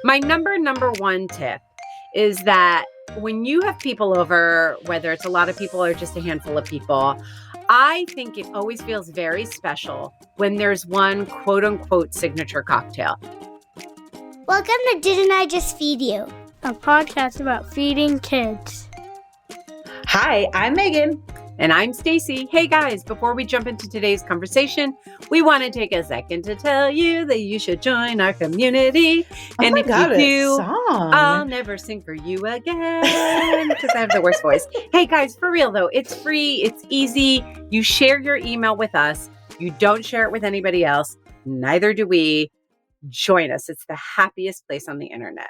My number one tip is that when you have people over, whether it's a lot of people or just a handful of people, I think it always feels very special when there's one quote unquote signature cocktail. Welcome to Didn't I Just Feed You? A podcast about feeding kids. Hi, I'm Megan. And I'm Stacy. Hey guys, before we jump into today's conversation, we want to take a second to tell you that you should join our community. And if you do, I'll never sing for you again because I have the worst voice. Hey guys, for real though, it's free, it's easy. You share your email with us. You don't share it with anybody else. Neither do we. Join us. It's the happiest place on the internet.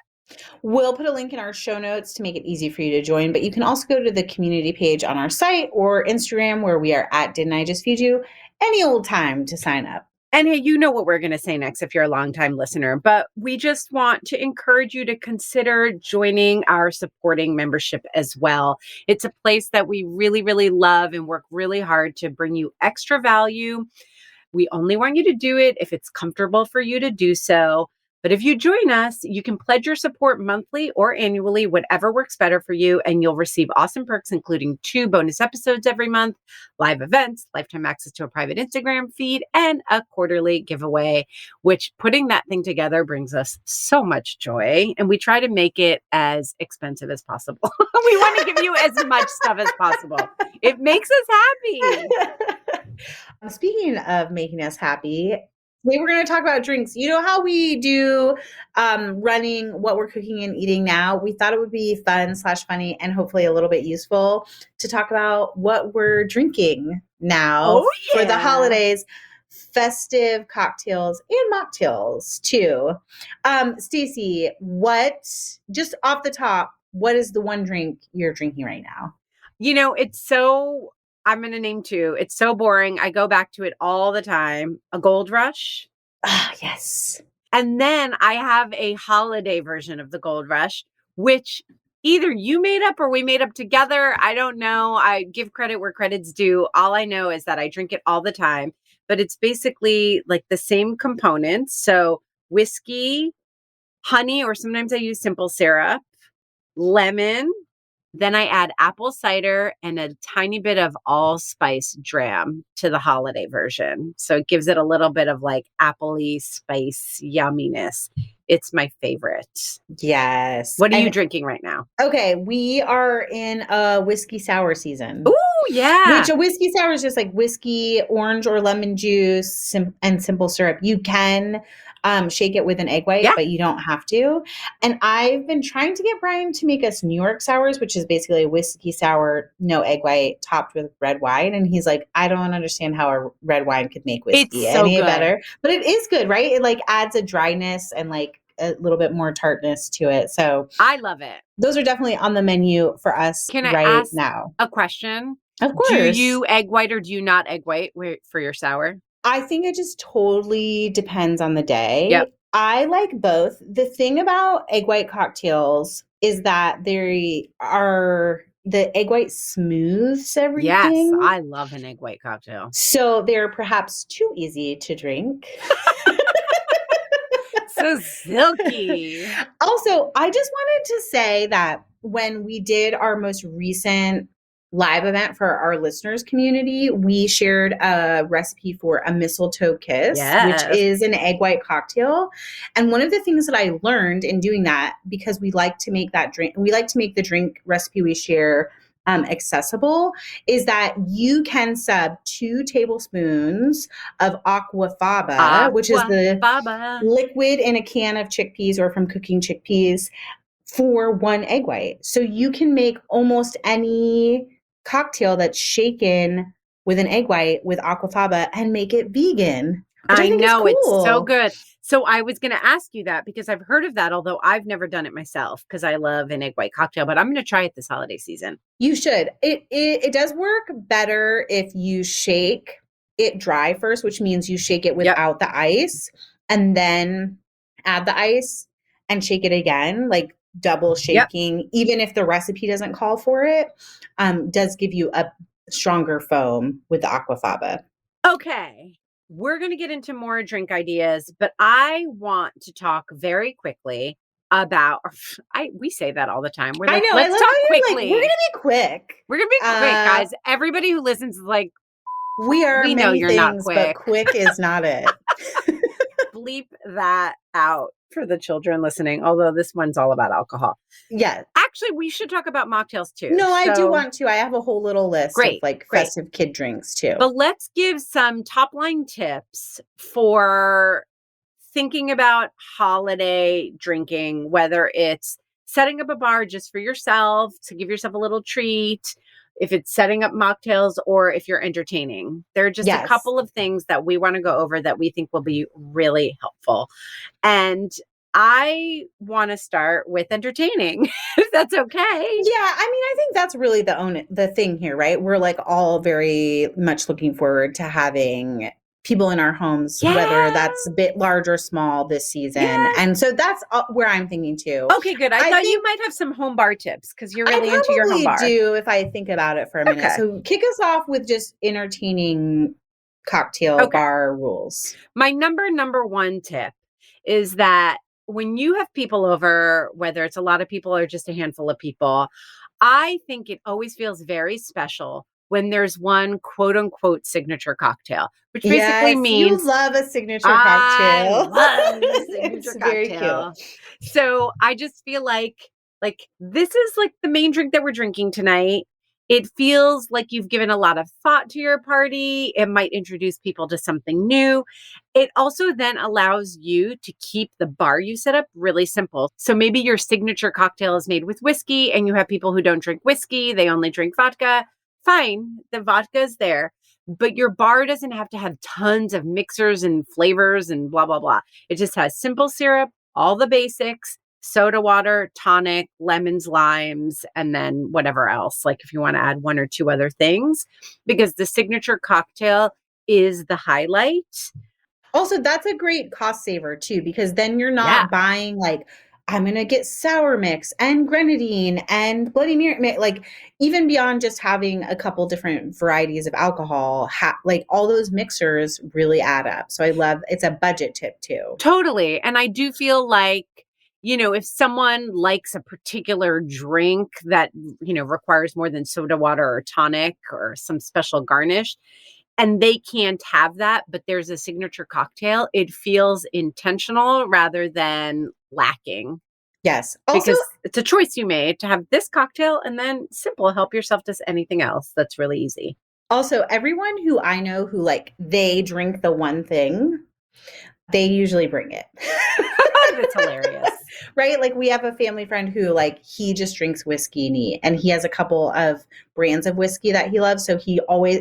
We'll put a link in our show notes to make it easy for you to join, but you can also go to the community page on our site or Instagram where we are at Didn't I Just Feed You any old time to sign up. And hey, you know what we're going to say next if you're a longtime listener, but we just want to encourage you to consider joining our supporting membership as well. It's a place that we really, really love and work really hard to bring you extra value. We only want you to do it if it's comfortable for you to do so. But if you join us, you can pledge your support monthly or annually, whatever works better for you, and you'll receive awesome perks, including 2 bonus episodes every month, live events, lifetime access to a private Instagram feed, and a quarterly giveaway, which putting that thing together brings us so much joy. And we try to make it as expensive as possible. We want to give you as much stuff as possible. It makes us happy. Speaking of making us happy, today we're going to talk about drinks. You know how we do running what we're cooking and eating now? We thought it would be fun/funny and hopefully a little bit useful to talk about what we're drinking now for the holidays, festive cocktails and mocktails too. Stacy, just off the top, what is the one drink you're drinking right now? You know, I'm going to name 2. It's so boring. I go back to it all the time. A Gold Rush. Ah, yes. And then I have a holiday version of the Gold Rush, which either you made up or we made up together. I don't know. I give credit where credit's due. All I know is that I drink it all the time, but it's basically like the same components. So whiskey, honey, or sometimes I use simple syrup, lemon. Then I add apple cider and a tiny bit of allspice dram to the holiday version. So it gives it a little bit of like appley spice yumminess. It's my favorite. Yes. What are you drinking right now? Okay, we are in a whiskey sour season. Ooh, yeah. Which a whiskey sour is just like whiskey, orange or lemon juice, and simple syrup. You can shake it with an egg white, but you don't have to. And I've been trying to get Brian to make us New York sours, which is basically a whiskey sour, no egg white, topped with red wine. And he's like, I don't understand how a red wine could make whiskey any better. But it is good, right? It like adds a dryness and like a little bit more tartness to it. So I love it. Those are definitely on the menu for us Can I right ask now. A question? Of course. Do you egg white or do you not egg white for your sour? I think it just totally depends on the day. Yep. I like both. The thing about egg white cocktails is that the egg white smooths everything. Yes, I love an egg white cocktail. So they're perhaps too easy to drink. So silky. Also, I just wanted to say that when we did our most recent live event for our listeners community, we shared a recipe for a Mistletoe Kiss, which is an egg white cocktail. And one of the things that I learned in doing that, because we like to make the drink recipe we share accessible, is that you can sub 2 tablespoons of aquafaba, which is the liquid in a can of chickpeas or from cooking chickpeas, for 1 egg white. So you can make almost any cocktail that's shaken with an egg white with aquafaba and make it vegan. I know, it's so good. So I was going to ask you that because I've heard of that, although I've never done it myself because I love an egg white cocktail, but I'm going to try it this holiday season. You should. It does work better if you shake it dry first, which means you shake it without the ice and then add the ice and shake it again, like double shaking, even if the recipe doesn't call for it, does give you a stronger foam with the aquafaba. Okay. We're going to get into more drink ideas, but I want to talk very quickly about, we say that all the time. We're I like, know. I let's love talk how you're quickly. like, we're going to be quick. We're going to be quick, guys. Everybody who listens is like, we are we know many you're not things, quick. but quick is not it. Bleep that out for the children listening, although this one's all about alcohol. Yeah. Actually, we should talk about mocktails too. No, I do want to. I have a whole little list of like festive kid drinks too. But let's give some top line tips for thinking about holiday drinking, whether it's setting up a bar just for yourself to give yourself a little treat, if it's setting up mocktails, or if you're entertaining. There are just a couple of things that we want to go over that we think will be really helpful. And I want to start with entertaining, if that's okay. Yeah, I mean, I think that's really the thing here, right? We're like all very much looking forward to having people in our homes, whether that's a bit large or small this season. And so that's where I'm thinking too. Okay, good. I thought you might have some home bar tips because you're really into your home bar. I do if I think about it for a minute. So kick us off with just entertaining cocktail bar rules. My number one tip is that when you have people over, whether it's a lot of people or just a handful of people, I think it always feels very special when there's one quote unquote signature cocktail, which basically means you love a signature cocktail. I love a signature cocktail. Very cute. So I just feel like this is like the main drink that we're drinking tonight. It feels like you've given a lot of thought to your party. It might introduce people to something new. It also then allows you to keep the bar you set up really simple. So maybe your signature cocktail is made with whiskey and you have people who don't drink whiskey. They only drink vodka. Fine, the vodka is there, but your bar doesn't have to have tons of mixers and flavors and blah, blah, blah. It just has simple syrup, all the basics, soda water, tonic, lemons, limes, and then whatever else. Like if you want to add one or two other things, because the signature cocktail is the highlight. Also, that's a great cost saver too, because then you're not buying like, I'm going to get sour mix and grenadine and Bloody Mary, like even beyond just having a couple different varieties of alcohol, like all those mixers really add up. So I love, it's a budget tip too. Totally. And I do feel like, if someone likes a particular drink that, requires more than soda water or tonic or some special garnish, and they can't have that, but there's a signature cocktail, it feels intentional rather than lacking. Yes. Also, because it's a choice you made to have this cocktail and then simple, help yourself to anything else. That's really easy. Also, everyone who I know who they drink the one thing, they usually bring it. That's hilarious. Right? Like we have a family friend who he just drinks whiskey neat and he has a couple of brands of whiskey that he loves. So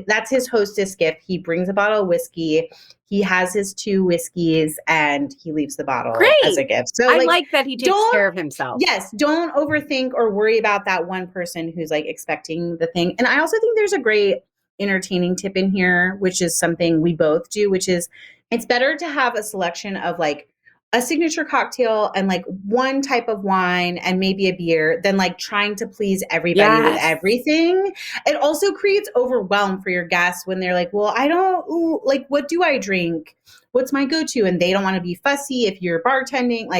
that's his hostess gift. He brings a bottle of whiskey. He has his 2 whiskeys and he leaves the bottle as a gift. So I like that he takes care of himself. Yes. Don't overthink or worry about that one person who's expecting the thing. And I also think there's a great entertaining tip in here, which is something we both do, which is it's better to have a selection of a signature cocktail and one type of wine and maybe a beer than trying to please everybody with everything. It also creates overwhelm for your guests when they're like, well, I don't what do I drink? What's my go-to? And they don't want to be fussy if you're bartending.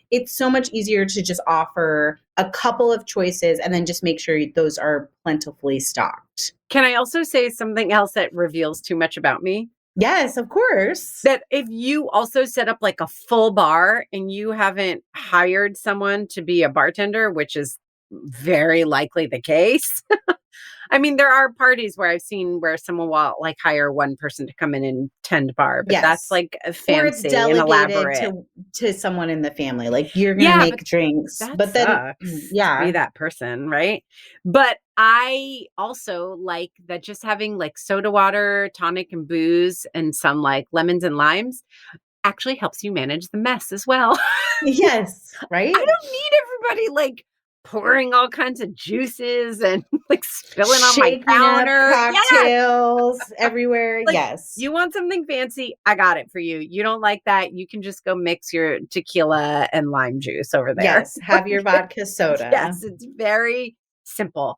It's so much easier to just offer a couple of choices and then just make sure those are plentifully stocked. Can I also say something else that reveals too much about me? Yes, of course. That if you also set up a full bar and you haven't hired someone to be a bartender, which is very likely the case. I mean, there are parties where I've seen where someone will hire one person to come in and tend bar, but that's a fancy or it's delegated and elaborate to someone in the family. You're going to make drinks, but then be that person, right? But I also like that just having soda water, tonic, and booze, and some lemons and limes actually helps you manage the mess as well. Yes, right. I don't need everybody pouring all kinds of juices and spilling on my counter. Cocktails everywhere. Yes. You want something fancy? I got it for you. You don't like that? You can just go mix your tequila and lime juice over there. Yes. Have your vodka soda. Yes. It's very simple.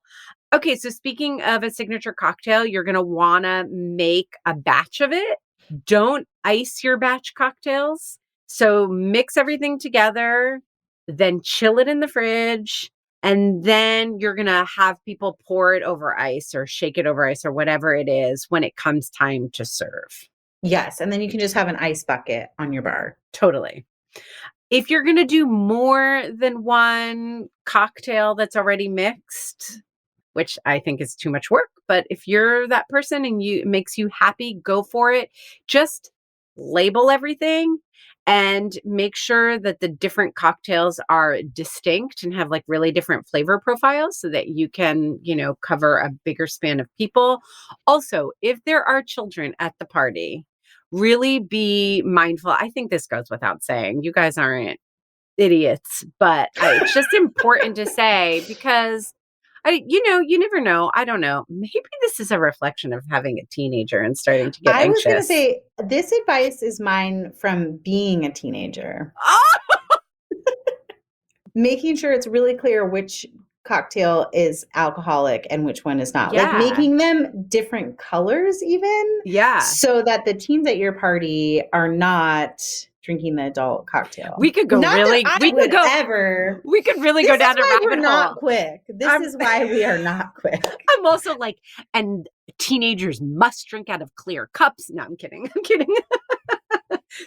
Okay. So speaking of a signature cocktail, you're going to want to make a batch of it. Don't ice your batch cocktails. So mix everything together. then chill it in the fridge. And then you're going to have people pour it over ice or shake it over ice or whatever it is when it comes time to serve. Yes. And then you can just have an ice bucket on your bar. Totally. If you're going to do more than one cocktail that's already mixed, which I think is too much work, but if you're that person and it makes you happy, go for it. Just label everything and make sure that the different cocktails are distinct and have like really different flavor profiles so that you can, cover a bigger span of people. Also, if there are children at the party, really be mindful. I think this goes without saying. You guys aren't idiots, but it's just important to say because you never know. I don't know. Maybe this is a reflection of having a teenager and starting to get anxious. I was going to say, this advice is mine from being a teenager. Oh! Making sure it's really clear which cocktail is alcoholic and which one is not. Yeah. Like making them different colors even. Yeah. So that the teens at your party are not drinking the adult cocktail. We could go not really that we could go ever. We could really go down a rabbit we're hole. Not quick. This is why we are not quick. I'm also like, and teenagers must drink out of clear cups. No, I'm kidding.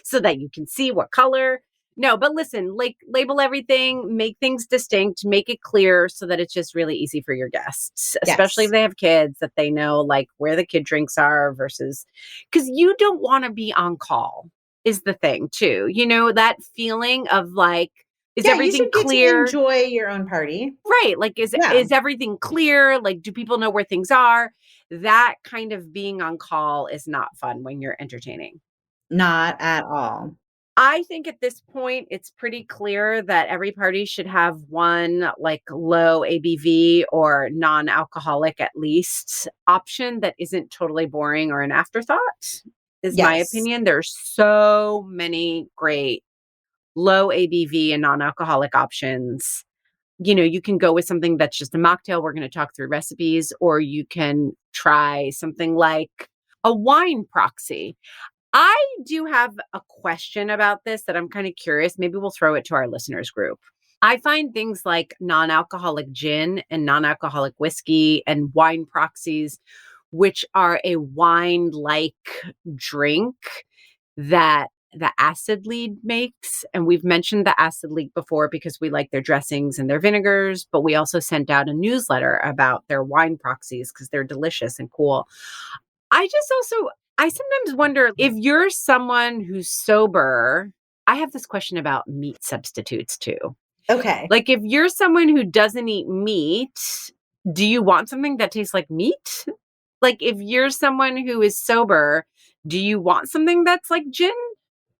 So that you can see what color. No, but listen, like label everything, make things distinct, make it clear so that it's just really easy for your guests, especially if they have kids, that they know like where the kid drinks are versus, because you don't want to be on call is the thing too. That feeling of like, is everything you should clear? Get to enjoy your own party. Right. Like, is everything clear? Like, do people know where things are? That kind of being on call is not fun when you're entertaining. Not at all. I think at this point, it's pretty clear that every party should have one like low ABV or non-alcoholic at least option that isn't totally boring or an afterthought, is my opinion. There's so many great low ABV and non-alcoholic options. You can go with something that's just a mocktail. We're going to talk through recipes, or you can try something like a wine proxy. I do have a question about this that I'm kind of curious. Maybe we'll throw it to our listeners group. I find things like non-alcoholic gin and non-alcoholic whiskey and wine proxies, which are a wine-like drink that the acid lead makes. And we've mentioned the acid lead before because we like their dressings and their vinegars, but we also sent out a newsletter about their wine proxies because they're delicious and cool. I sometimes wonder if you're someone who's sober. I have this question about meat substitutes too. Okay. Like if you're someone who doesn't eat meat, do you want something that tastes like meat? Like if you're someone who is sober, do you want something that's like gin?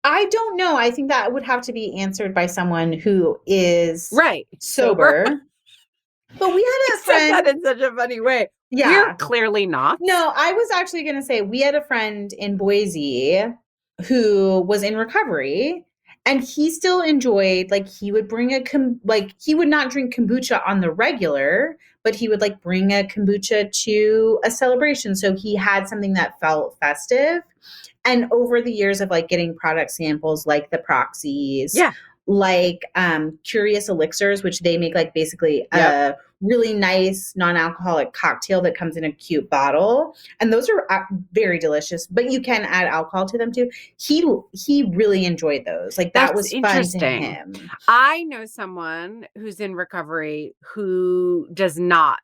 I don't know. I think that would have to be answered by someone who is sober. But we had a friend. Said that in such a funny way. Yeah. We're clearly not. No, I was actually going to say we had a friend in Boise who was in recovery, and he still enjoyed, like he would bring he would not drink kombucha on the regular, but he would like bring a kombucha to a celebration. So he had something that felt festive. And over the years of like getting product samples, like the proxies, like Curious Elixirs, which they make like basically a really nice non-alcoholic cocktail that comes in a cute bottle. And those are very delicious, but you can add alcohol to them too. He really enjoyed those. Like that was fun to him. I know someone who's in recovery who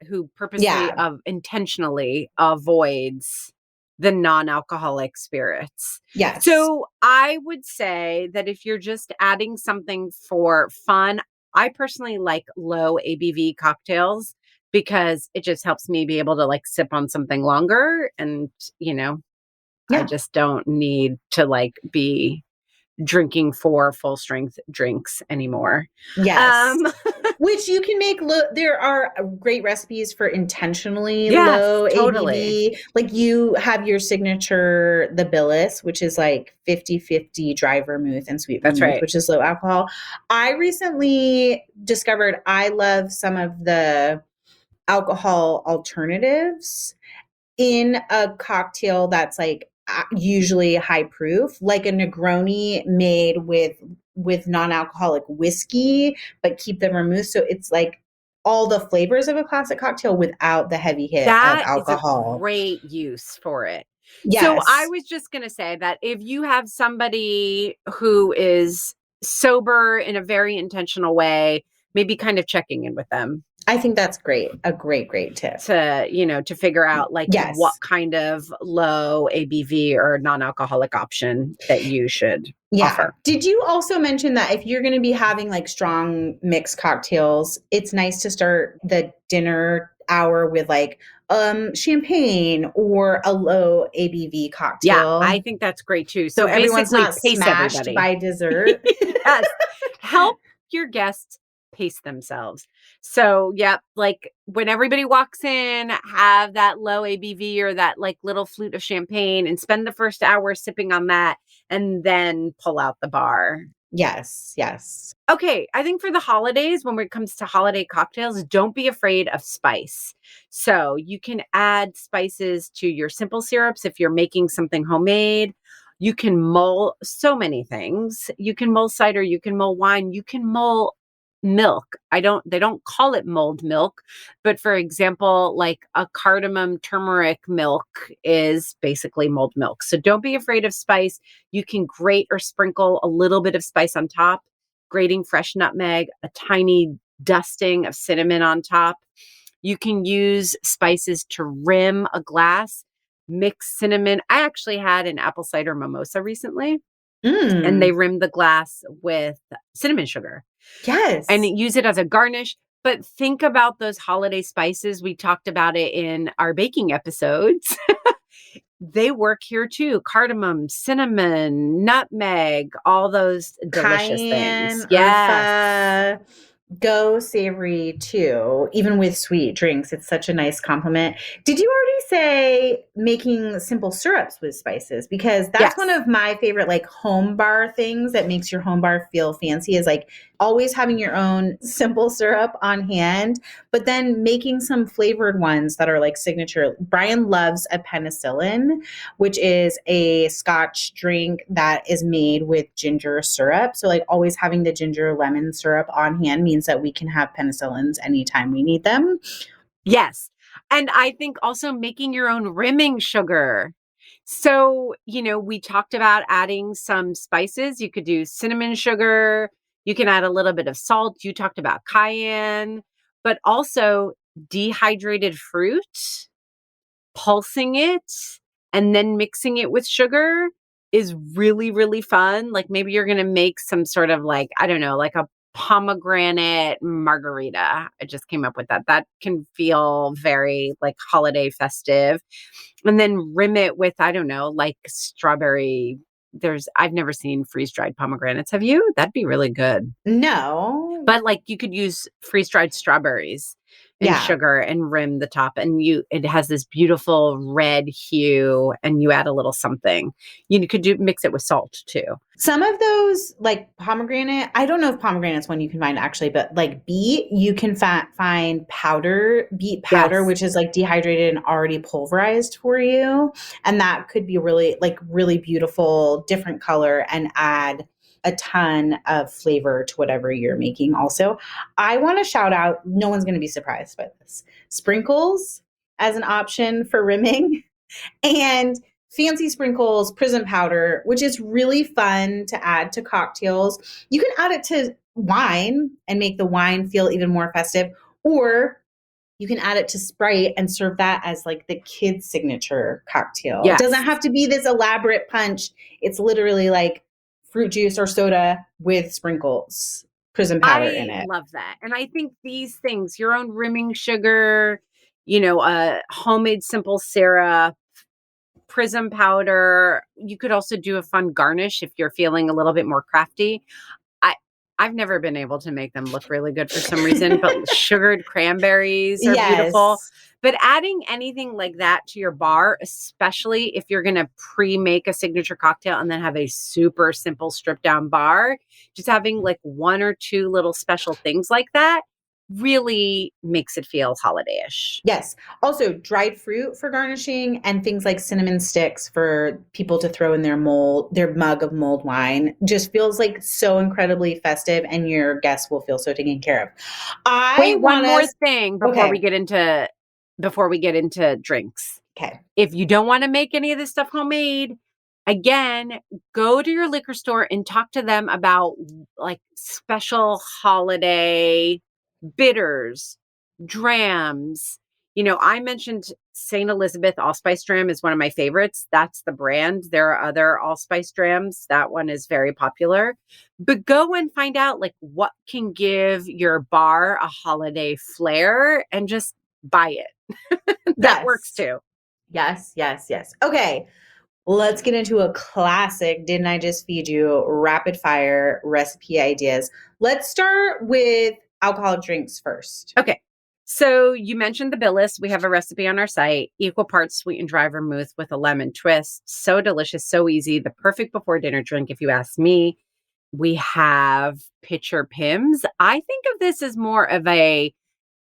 who purposely intentionally avoids the non-alcoholic spirits. Yes. So I would say that if you're just adding something for fun, I personally like low ABV cocktails because it just helps me be able to like sip on something longer. And, I just don't need to like be drinking 4 full strength drinks anymore. Yes. Which you can make there are great recipes for intentionally low ABV. Like you have your signature, the Billis, which is like 50-50 dry vermouth and sweet vermouth, which is low alcohol. I recently discovered I love some of the alcohol alternatives in a cocktail that's like usually high proof, like a Negroni made with with non-alcoholic whiskey, but keep the vermouth. So it's like all the flavors of a classic cocktail without the heavy hit of That is a alcohol. great use for it. So Yes. I was just going to say that if you have somebody who is sober in a very intentional way, maybe kind of checking in with them I think that's great. A great, great tip. to figure out like Yes. what kind of low ABV or non-alcoholic option that you should offer. Did you also mention that if you're going to be having like strong mixed cocktails, it's nice to start the dinner hour with like champagne or a low ABV cocktail? Yeah, I think that's great too. So everyone's basically not pace smashed everybody. by dessert. Yes. Help your guests pace themselves. So, yeah, like when everybody walks in, have that low ABV or that like little flute of champagne and spend the first hour sipping on that and then pull out the bar. Yes, yes. Okay, I think for the holidays, when it comes to holiday cocktails, don't be afraid of spice. So you can add spices to your simple syrups if you're making something homemade. You can mull so many things. You can mull cider, you can mull wine, you can mull milk. They don't call it mulled milk, but for example, like a cardamom turmeric milk is basically mulled milk. So don't be afraid of spice. You can grate or sprinkle a little bit of spice on top, grating fresh nutmeg, a tiny dusting of cinnamon on top. You can use spices to rim a glass, mix cinnamon. I actually had an apple cider mimosa recently, and they rimmed the glass with cinnamon sugar. Yes. And use it as a garnish. But think about those holiday spices. We talked about it in our baking episodes. They work here too. Cardamom, cinnamon, nutmeg, all those delicious Cayenne, things. Yes. Go savory too, even with sweet drinks. It's such a nice compliment. Did you already say making simple syrups with spices? Because that's one of my favorite like home bar things that makes your home bar feel fancy is like always having your own simple syrup on hand, but then making some flavored ones that are like signature. Brian loves a penicillin, which is a Scotch drink that is made with ginger syrup. So like always having the ginger lemon syrup on hand means that we can have penicillins anytime we need them. Yes. And I think also making your own rimming sugar. So, we talked about adding some spices. You could do cinnamon sugar. You can add a little bit of salt. You talked about cayenne, but also dehydrated fruit, pulsing it, and then mixing it with sugar is really, really fun. Like maybe you're going to make some sort of like, I don't know, like a pomegranate margarita. I just came up with that. That can feel very like holiday festive. And then rim it with, I don't know, like strawberry. I've never seen freeze-dried pomegranates. Have you? That'd be really good. No. But like you could use freeze-dried strawberries and sugar and rim the top, and it has this beautiful red hue, and you add a little something. You could mix it with salt too. Some of those like pomegranate, I don't know if pomegranate's one you can find actually, but like beet, you can find beet powder, which is like dehydrated and already pulverized for you. And that could be really beautiful, different color and add a ton of flavor to whatever you're making. Also, I want to shout out, no one's going to be surprised by this, sprinkles as an option for rimming and fancy sprinkles, prism powder, which is really fun to add to cocktails. You can add it to wine and make the wine feel even more festive, or you can add it to Sprite and serve that as like the kid's signature cocktail. Yes. It doesn't have to be this elaborate punch. It's literally like fruit juice or soda with sprinkles, prism powder in it. I love that. And I think these things, your own rimming sugar, a homemade simple syrup, prism powder. You could also do a fun garnish if you're feeling a little bit more crafty. I've never been able to make them look really good for some reason, but sugared cranberries are beautiful. But adding anything like that to your bar, especially if you're going to pre-make a signature cocktail and then have a super simple stripped down bar, just having like one or two little special things like that really makes it feel holiday-ish. Yes. Also, dried fruit for garnishing and things like cinnamon sticks for people to throw in their mug of mulled wine just feels like so incredibly festive, and your guests will feel so taken care of. Wait, one more thing before we Okay. get into drinks. Okay. If you don't want to make any of this stuff homemade, again, go to your liquor store and talk to them about like special holiday bitters, drams. I mentioned St. Elizabeth Allspice Dram is one of my favorites. That's the brand. There are other allspice drams. That one is very popular. But go and find out like what can give your bar a holiday flair and just buy it. That works too. Yes, yes, yes. Okay. Let's get into a classic Didn't I Just Feed You rapid fire recipe ideas. Let's start with alcoholic drinks first. Okay. So you mentioned the Billis. We have a recipe on our site, equal parts sweet and dry vermouth with a lemon twist. So delicious, so easy. The perfect before dinner drink, if you ask me. We have pitcher Pims. I think of this as more of a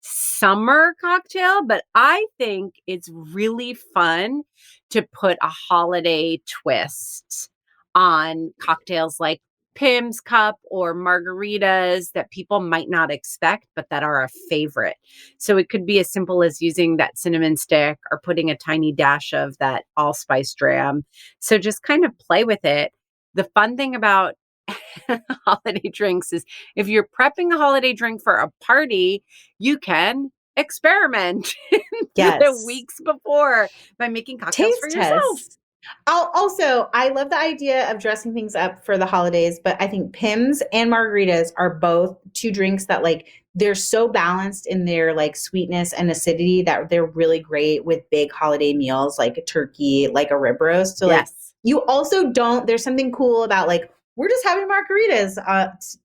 summer cocktail, but I think it's really fun to put a holiday twist on cocktails like Pim's Cup or margaritas that people might not expect, but that are a favorite. So it could be as simple as using that cinnamon stick or putting a tiny dash of that allspice dram. So just kind of play with it. The fun thing about holiday drinks is if you're prepping a holiday drink for a party, you can experiment the weeks before by making cocktails for yourself. I love the idea of dressing things up for the holidays, but I think Pims and margaritas are both two drinks that like they're so balanced in their like sweetness and acidity that they're really great with big holiday meals like a turkey, like a rib roast. So like you also there's something cool about like we're just having margaritas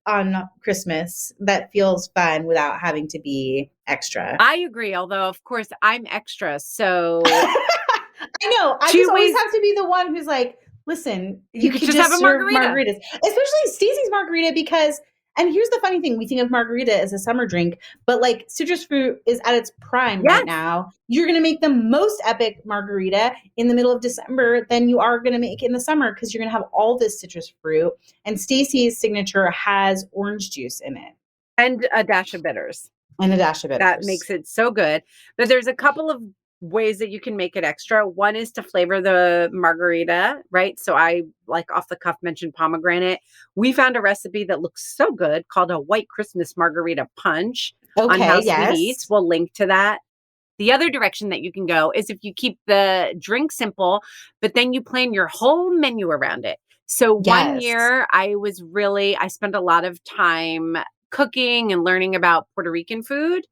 on Christmas that feels fun without having to be extra. I agree, although of course I'm extra, so I know. I just always have to be the one who's like, listen, you could just have a margaritas. Especially Stacey's margarita because, and here's the funny thing, we think of margarita as a summer drink, but like citrus fruit is at its prime right now. You're going to make the most epic margarita in the middle of December than you are going to make in the summer because you're going to have all this citrus fruit. And Stacey's signature has orange juice in it. And a dash of bitters. That makes it so good. But there's a couple of ways that you can make it extra. One is to flavor the margarita, right? So I like off the cuff mentioned pomegranate. We found a recipe that looks so good called a white Christmas margarita punch on House Sweet Eats. We'll link to that. The other direction that you can go is if you keep the drink simple, but then you plan your whole menu around it. So one year I spent a lot of time cooking and learning about Puerto Rican food.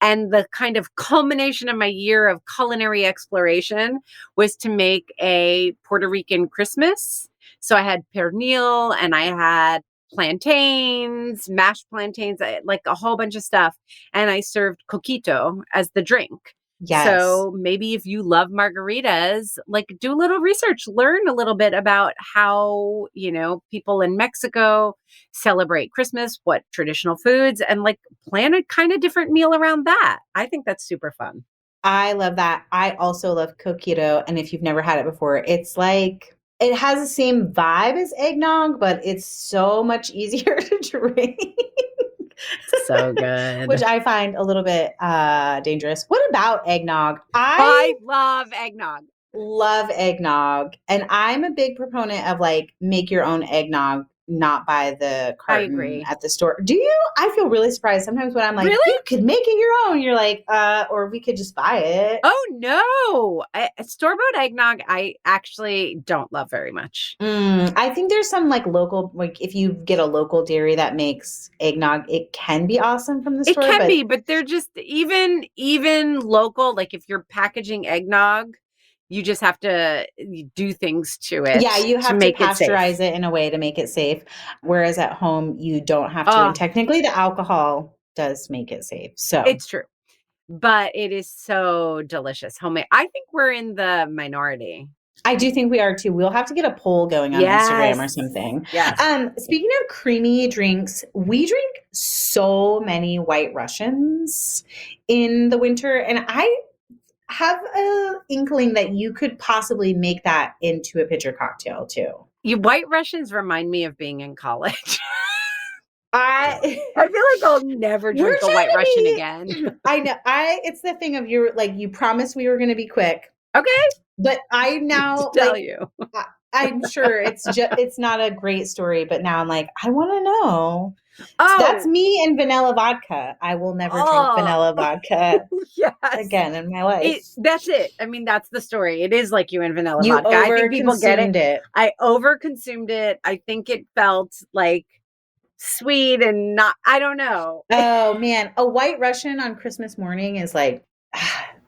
And the kind of culmination of my year of culinary exploration was to make a Puerto Rican Christmas. So I had pernil and I had plantains, mashed plantains, like a whole bunch of stuff. And I served Coquito as the drink. So maybe if you love margaritas, like do a little research, learn a little bit about how, people in Mexico celebrate Christmas, what traditional foods, and like plan a kind of different meal around that. I think that's super fun. I love that. I also love Coquito. And if you've never had it before, it's like, it has the same vibe as eggnog, but it's so much easier to drink. So good. Which I find a little bit dangerous. What about eggnog? I love eggnog. Love eggnog. And I'm a big proponent of like make your own eggnog, not buy the carton at the store. Do you? I feel really surprised sometimes when I'm like, you could make it your own. You're like, or we could just buy it. Oh no. Store-bought eggnog, I actually don't love very much. I think there's some like local, like if you get a local dairy that makes eggnog, it can be awesome from the store. It can be, but they're just even local, like if you're packaging eggnog, you just have to do things to it. Yeah, you have to pasteurize it in a way to make it safe. Whereas at home, you don't have to. And technically, the alcohol does make it safe. So it's true. But it is so delicious. Homemade. I think we're in the minority. I do think we are too. We'll have to get a poll going on Instagram or something. Yes. Speaking of creamy drinks, we drink so many White Russians in the winter, and I have an inkling that you could possibly make that into a pitcher cocktail too. White Russians remind me of being in college. I feel like I'll never drink a White Russian again. I know. It's the thing of you promised we were going to be quick. Okay. But I now tell you. I'm sure it's not a great story, but now I'm like, I want to know. Oh, so that's me and vanilla vodka. I will never drink vanilla vodka again in my life. That's it. I mean, that's the story. It is like you and vanilla vodka. I think people get it. I overconsumed it. I think it felt like sweet and not, I don't know. Oh man, a White Russian on Christmas morning is like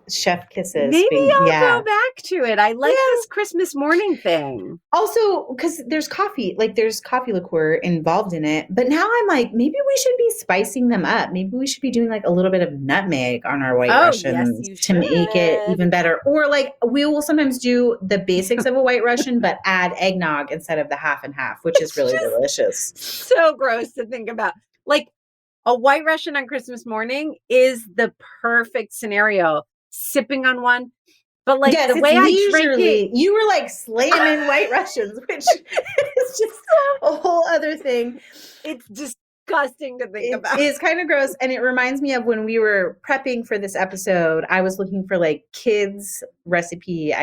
chef kisses. Maybe I'll go back to it. I like this Christmas morning thing. Also, because there's coffee liqueur involved in it. But now I'm like, maybe we should be spicing them up. Maybe we should be doing like a little bit of nutmeg on our White Russians to make it even better. Or like we will sometimes do the basics of a White Russian, but add eggnog instead of the half and half, which is really delicious. So gross to think about. Like a White Russian on Christmas morning is the perfect scenario. Sipping on one, but like the way I drink it, you were like slamming White Russians, which is just a whole other thing. It's disgusting to think about. It's kind of gross, and it reminds me of when we were prepping for this episode. I was looking for like kids recipe,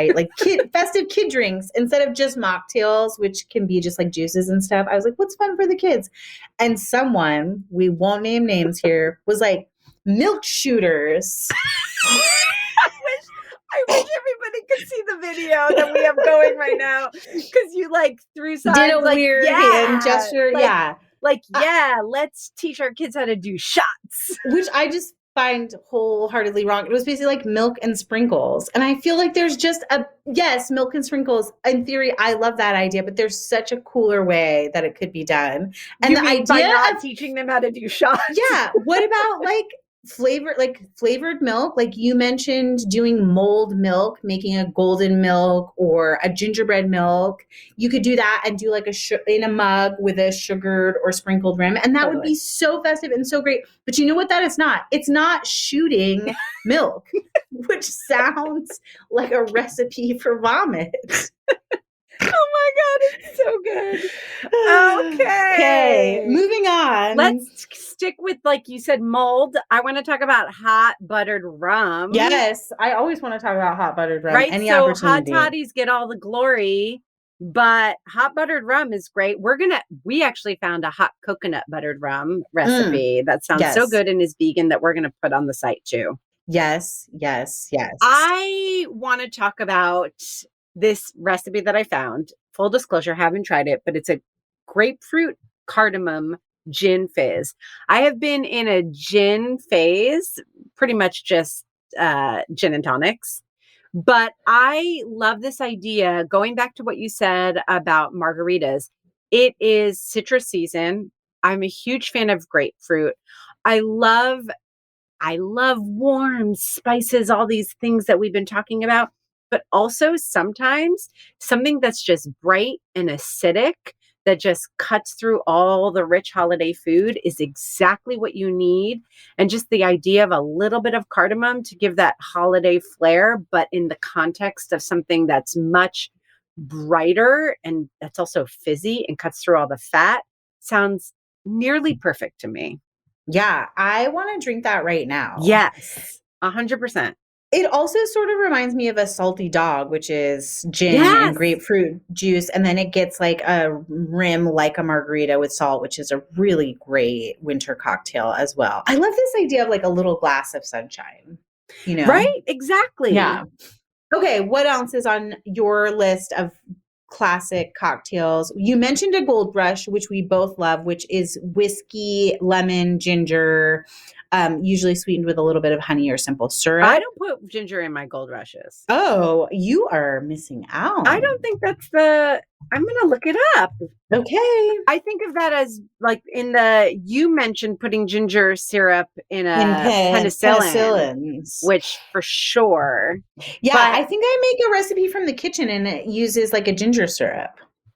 festive kid drinks instead of just mocktails, which can be just like juices and stuff. I was like, what's fun for the kids? And someone, we won't name names here, was like milk shooters. I wish everybody could see the video that we have going right now, because you like threw signs, did a weird hand gesture, let's teach our kids how to do shots, which I just find wholeheartedly wrong. It was basically like milk and sprinkles, and I feel like there's just milk and sprinkles. In theory, I love that idea, but there's such a cooler way that it could be done. And the idea by not teaching them how to do shots. Yeah, what about like flavored milk? Like you mentioned doing mulled milk, making a golden milk or a gingerbread milk. You could do that and do like in a mug with a sugared or sprinkled rim. And that would be so festive and so great. But you know what that is not? It's not shooting milk, which sounds like a recipe for vomit. Oh my God, it's so good. Okay. Moving on. Let's stick with, like you said, mulled. I want to talk about hot buttered rum. Yes, I always want to talk about hot buttered rum. Right, Any so opportunity. hot toddies get all the glory, but hot buttered rum is great. We actually found a hot coconut buttered rum recipe that sounds so good and is vegan that we're going to put on the site too. Yes. I want to talk about this recipe that I found. Full disclosure, haven't tried it, but it's a grapefruit cardamom gin fizz. I have been in a gin phase, pretty much just gin and tonics. But I love this idea, going back to what you said about margaritas. It is citrus season. I'm a huge fan of grapefruit. I love warm spices, all these things that we've been talking about. But also sometimes something that's just bright and acidic that just cuts through all the rich holiday food is exactly what you need. And just the idea of a little bit of cardamom to give that holiday flair, but in the context of something that's much brighter and that's also fizzy and cuts through all the fat sounds nearly perfect to me. Yeah, I want to drink that right now. Yes, 100%. It also sort of reminds me of a salty dog, which is gin and grapefruit juice. And then it gets like a rim like a margarita with salt, which is a really great winter cocktail as well. I love this idea of like a little glass of sunshine, you know? Right? Exactly. Yeah. Okay. What else is on your list of classic cocktails? You mentioned a Gold Rush, which we both love, which is whiskey, lemon, ginger, usually sweetened with a little bit of honey or simple syrup. I don't put ginger in my Gold Rushes. Oh, you are missing out. I don't think that's the I'm going to look it up. Okay. I think of that as like you mentioned putting ginger syrup in In a penicillin, penicillins. which for sure. Yeah, But I think I make a recipe from the kitchen and it uses like a ginger syrup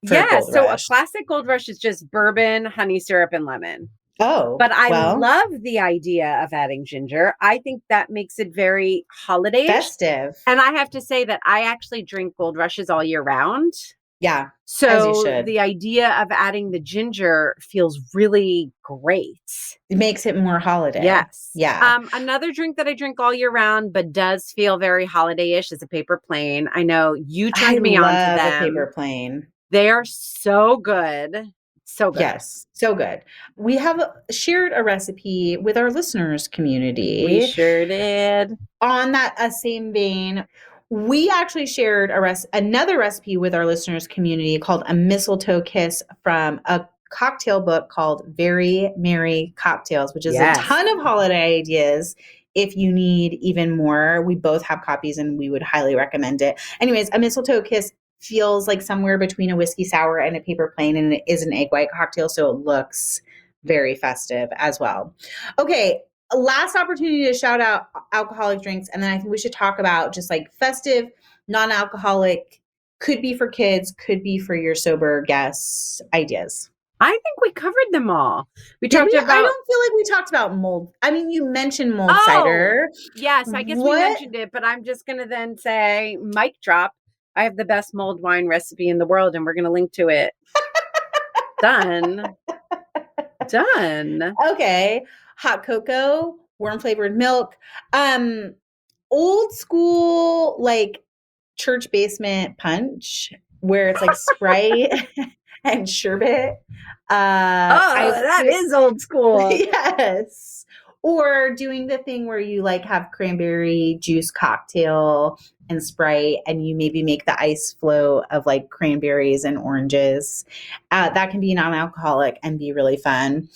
for yeah, Gold so a Rush. classic Gold Rush is just bourbon, honey syrup, and lemon. Oh, But I well, love the idea of adding ginger. I think that makes it very holiday-ish. festive. And I have to say that I actually drink Gold Rushes all year round. Yeah, as you So should. the idea of adding the ginger feels really great. It makes it more holiday. Yes. Yeah. Another drink that I drink all year round, but does feel very holiday-ish is a paper plane. I know you turned me on to love a them. paper plane. They are so good. So good. Yes, so good. We have shared a recipe with our listeners community. We sure did. On that same vein, we actually shared another recipe with our listeners community called a Mistletoe Kiss from a cocktail book called Very Merry Cocktails, which is a ton of holiday ideas. If you need even more, we both have copies and we would highly recommend it. Anyways, a Mistletoe Kiss feels like somewhere between a whiskey sour and a paper plane, and it is an egg white cocktail, so it looks very festive as well. Okay, last opportunity to shout out alcoholic drinks, and then I think we should talk about just like festive, non-alcoholic, could be for kids, could be for your sober guests ideas. I think we covered them all. We talked about. I don't feel like we talked about mold. I mean, you mentioned mold cider. Yes, I guess we mentioned it, but I'm just going to then say, mic drop. I have the best mulled wine recipe in the world, and we're going to link to it. Done. Okay. Hot cocoa, warm flavored milk. Old school, like church basement punch, where it's like Sprite and sherbet. That is old school. Yes. Or doing the thing where you like have cranberry juice cocktail and Sprite, and you maybe make the ice flow of like cranberries and oranges. That can be non-alcoholic and be really fun.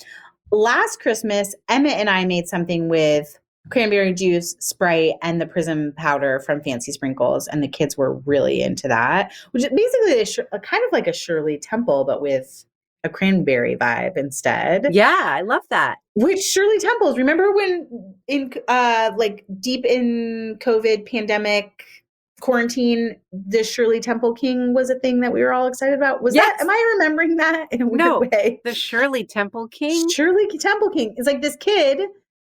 Last Christmas, Emmett and I made something with cranberry juice, Sprite, and the prism powder from Fancy Sprinkles, and the kids were really into that, which is basically a kind of like a Shirley Temple, but with a cranberry vibe instead. Yeah, I love that. Which Shirley Temples, remember when in like deep in COVID pandemic quarantine, the Shirley Temple King was a thing that we were all excited about? Am I remembering that in a weird way? The Shirley Temple King? Shirley Temple King is like this kid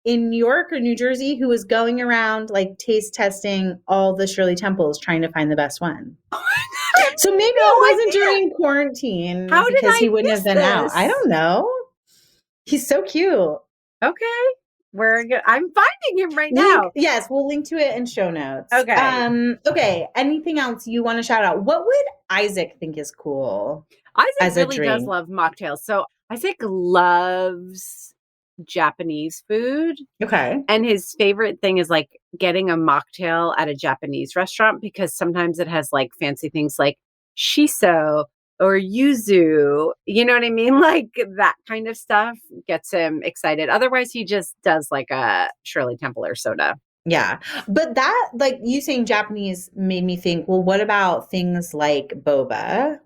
in New York or New Jersey who was going around like taste testing all the Shirley Temples trying to find the best one. So maybe it wasn't during quarantine because he wouldn't have been out. I don't know. He's so cute. Okay. I'm finding him right now. Yes, we'll link to it in show notes. Okay. Okay. Anything else you want to shout out? What would Isaac think is cool? Isaac really does love mocktails. So Isaac loves Japanese food. Okay. And his favorite thing is like getting a mocktail at a Japanese restaurant because sometimes it has like fancy things like shiso or yuzu, you know what I mean? Like that kind of stuff gets him excited. Otherwise, he just does like a Shirley Temple or soda. Yeah. But that, like you saying Japanese made me think, well, what about things like boba?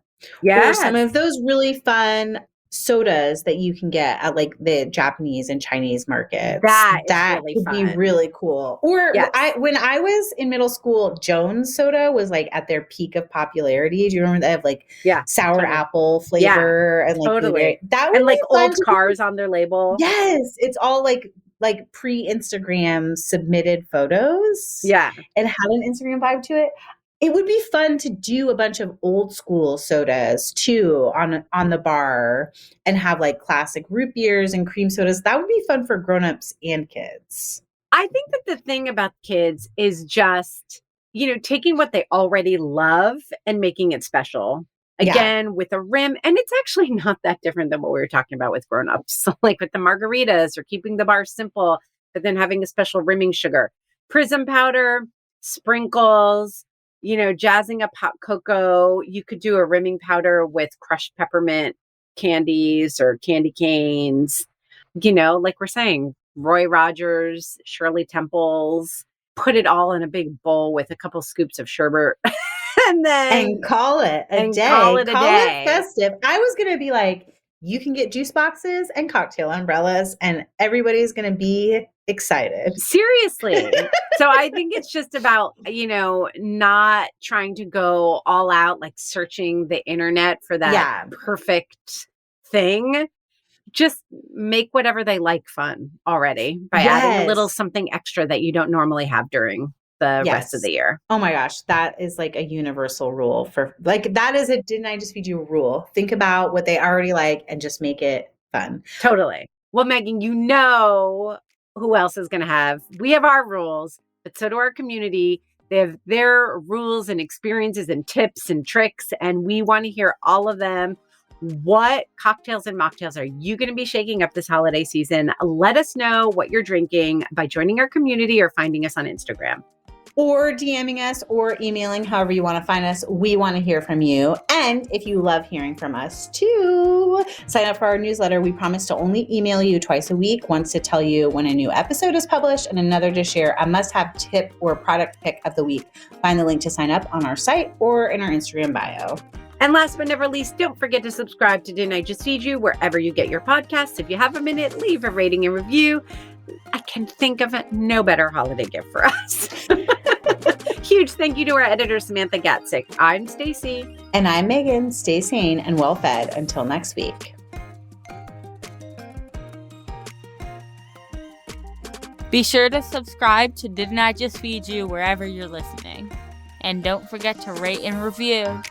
Yeah. Or some of those really fun sodas that you can get at like the Japanese and Chinese markets. That really would be really cool. Or when I was in middle school, Jones soda was like at their peak of popularity. Do you remember they have like sour apple flavor and like blueberry? That would and like old cars on their label. Yes, it's all like pre-Instagram submitted photos. Yeah, and had an Instagram vibe to it. It would be fun to do a bunch of old school sodas too on the bar and have like classic root beers and cream sodas. That would be fun for grown-ups and kids. I think that the thing about kids is just, taking what they already love and making it special. Again, with a rim. And it's actually not that different than what we were talking about with grown-ups. So like with the margaritas or keeping the bar simple, but then having a special rimming sugar. Prism powder, sprinkles, jazzing up hot cocoa. You could do a rimming powder with crushed peppermint candies or candy canes. Like we're saying, Roy Rogers, Shirley Temples, put it all in a big bowl with a couple scoops of sherbet. and call it a day. Call it festive. I was going to be like, you can get juice boxes and cocktail umbrellas, and everybody's going to be excited. Seriously. So I think it's just about, not trying to go all out, like searching the internet for that perfect thing. Just make whatever they like fun already by adding a little something extra that you don't normally have during the rest of the year. Oh my gosh. That is like a universal rule that is a didn't I just feed you a rule? Think about what they already like and just make it fun. Totally. Well, Megan, who else is going to have, we have our rules, but so do our community. They have their rules and experiences and tips and tricks, and we want to hear all of them. What cocktails and mocktails are you going to be shaking up this holiday season? Let us know what you're drinking by joining our community or finding us on Instagram. Or DMing us or emailing, however you want to find us. We want to hear from you. And if you love hearing from us too, sign up for our newsletter. We promise to only email you twice a week, once to tell you when a new episode is published and another to share a must-have tip or product pick of the week. Find the link to sign up on our site or in our Instagram bio. And last but never least, don't forget to subscribe to Didn't I Just Feed You wherever you get your podcasts. If you have a minute, leave a rating and review. I can think of no better holiday gift for us. Huge thank you to our editor, Samantha Gatzik. I'm Stacy. And I'm Megan. Stay sane and well fed until next week. Be sure to subscribe to Didn't I Just Feed You wherever you're listening. And don't forget to rate and review.